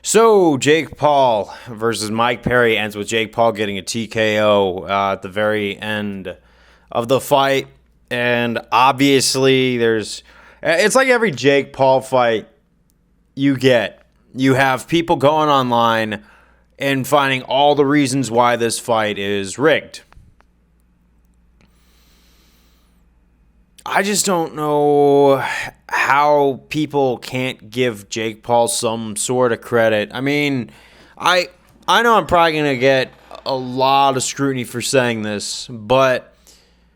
So, Jake Paul versus Mike Perry ends with Jake Paul getting a TKO at the very end of the fight. And obviously, it's like every Jake Paul fight you have people going online and finding all the reasons why this fight is rigged. I just don't know how people can't give Jake Paul some sort of credit. I mean, I know I'm probably going to get a lot of scrutiny for saying this, but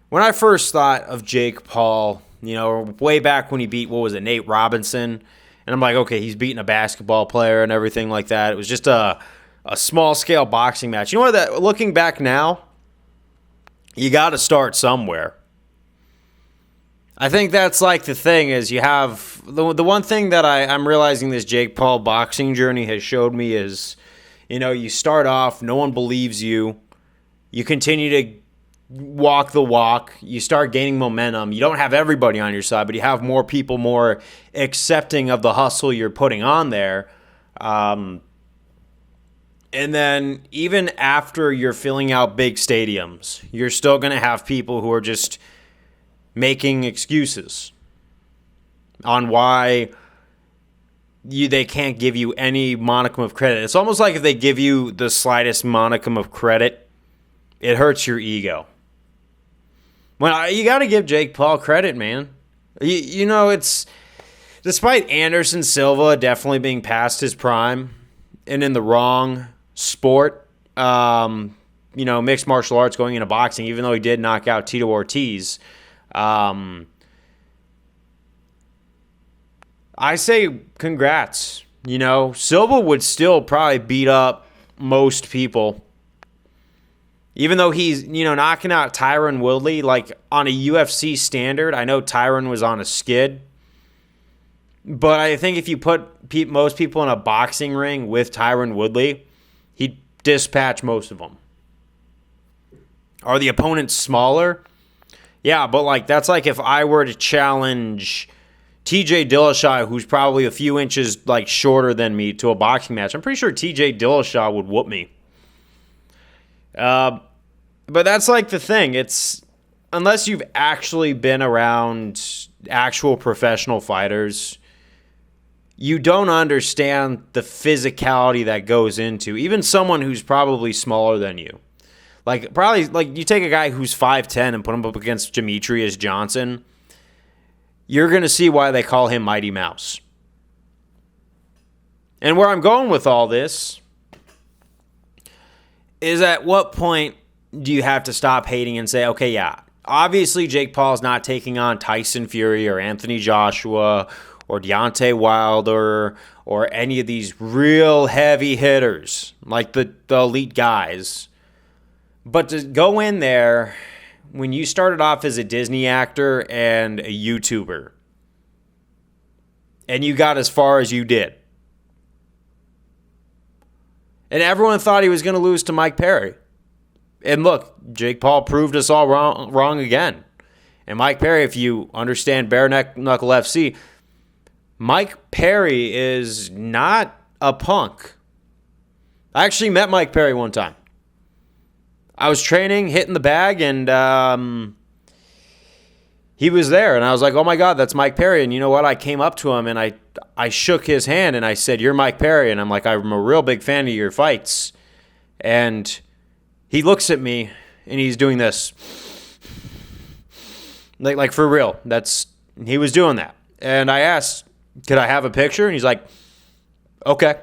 when I first thought of Jake Paul, way back when he beat, Nate Robinson, and I'm like, okay, he's beating a basketball player and everything like that. It was just a small-scale boxing match. You know what? Looking back now, you got to start somewhere. I think that's like the thing is you have the one thing that I'm realizing this Jake Paul boxing journey has showed me is, you start off, no one believes you. You continue to walk the walk. You start gaining momentum. You don't have everybody on your side, but you have more people more accepting of the hustle you're putting on there. And then even after you're filling out big stadiums, you're still going to have people who are just making excuses on why they can't give you any modicum of credit. It's almost like if they give you the slightest modicum of credit, it hurts your ego. Well, you got to give Jake Paul credit, man. It's despite Anderson Silva definitely being past his prime and in the wrong sport, mixed martial arts going into boxing, even though he did knock out Tito Ortiz. I say congrats. Silva would still probably beat up most people. Even though he's, knocking out Tyron Woodley, like on a UFC standard. I know Tyron was on a skid. But I think if you put most people in a boxing ring with Tyron Woodley, he'd dispatch most of them. Are the opponents smaller? Yeah, but that's like if I were to challenge TJ Dillashaw, who's probably a few inches shorter than me, to a boxing match. I'm pretty sure TJ Dillashaw would whoop me. But that's the thing. It's unless you've actually been around actual professional fighters, you don't understand the physicality that goes into even someone who's probably smaller than you. You take a guy who's 5'10" and put him up against Demetrius Johnson, you're going to see why they call him Mighty Mouse. And where I'm going with all this is at what point do you have to stop hating and say, okay, yeah, obviously Jake Paul's not taking on Tyson Fury or Anthony Joshua or Deontay Wilder or any of these real heavy hitters like the elite guys. But to go in there when you started off as a Disney actor and a YouTuber, and you got as far as you did, and everyone thought he was going to lose to Mike Perry. And look, Jake Paul proved us all wrong again. And Mike Perry, if you understand Bare Knuckle FC, Mike Perry is not a punk. I actually met Mike Perry one time. I was training, hitting the bag, and he was there. And I was like, oh, my God, that's Mike Perry. And you know what? I came up to him, and I shook his hand, and I said, you're Mike Perry. And I'm like, I'm a real big fan of your fights. And he looks at me, and he's doing this. Like for real. He was doing that. And I asked, could I have a picture? And he's like, okay.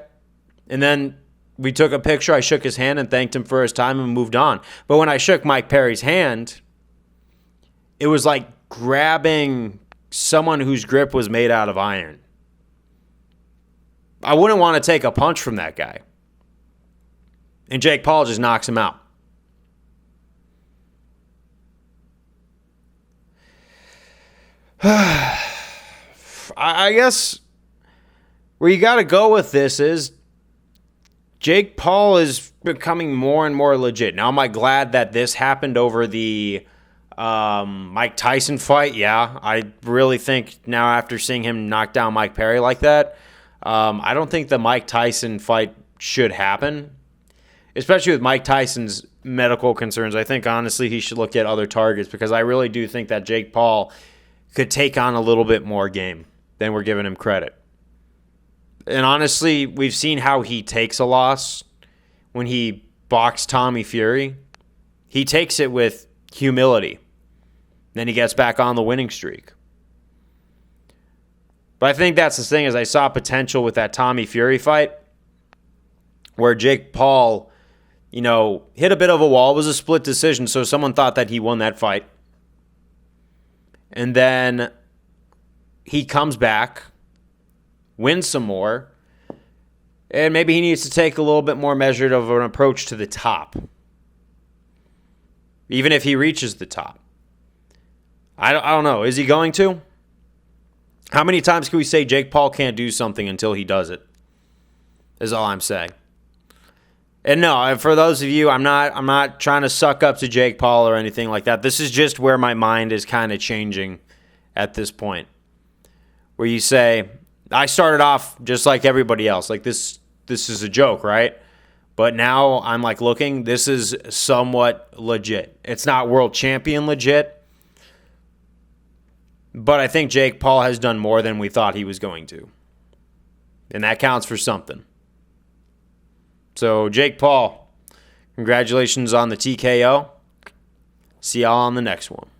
And then we took a picture. I shook his hand and thanked him for his time and moved on. But when I shook Mike Perry's hand, it was like grabbing someone whose grip was made out of iron. I wouldn't want to take a punch from that guy. And Jake Paul just knocks him out. I guess where you got to go with this is Jake Paul is becoming more and more legit. Now, am I glad that this happened over the Mike Tyson fight? Yeah, I really think now after seeing him knock down Mike Perry like that, I don't think the Mike Tyson fight should happen, especially with Mike Tyson's medical concerns. I think, honestly, he should look at other targets because I really do think that Jake Paul could take on a little bit more game than we're giving him credit. And honestly, we've seen how he takes a loss when he boxed Tommy Fury. He takes it with humility. Then he gets back on the winning streak. But I think that's the thing is I saw potential with that Tommy Fury fight where Jake Paul, hit a bit of a wall. It was a split decision, so someone thought that he won that fight. And then he comes back, wins some more, and maybe he needs to take a little bit more measured of an approach to the top. Even if he reaches the top. I don't know. Is he going to? How many times can we say Jake Paul can't do something until he does it? Is all I'm saying. And no, for those of you, I'm not trying to suck up to Jake Paul or anything like that. This is just where my mind is kind of changing at this point. Where you say, I started off just like everybody else. Like this is a joke, right? But now I'm like looking, this is somewhat legit. It's not world champion legit. But I think Jake Paul has done more than we thought he was going to. And that counts for something. So, Jake Paul, congratulations on the TKO. See y'all on the next one.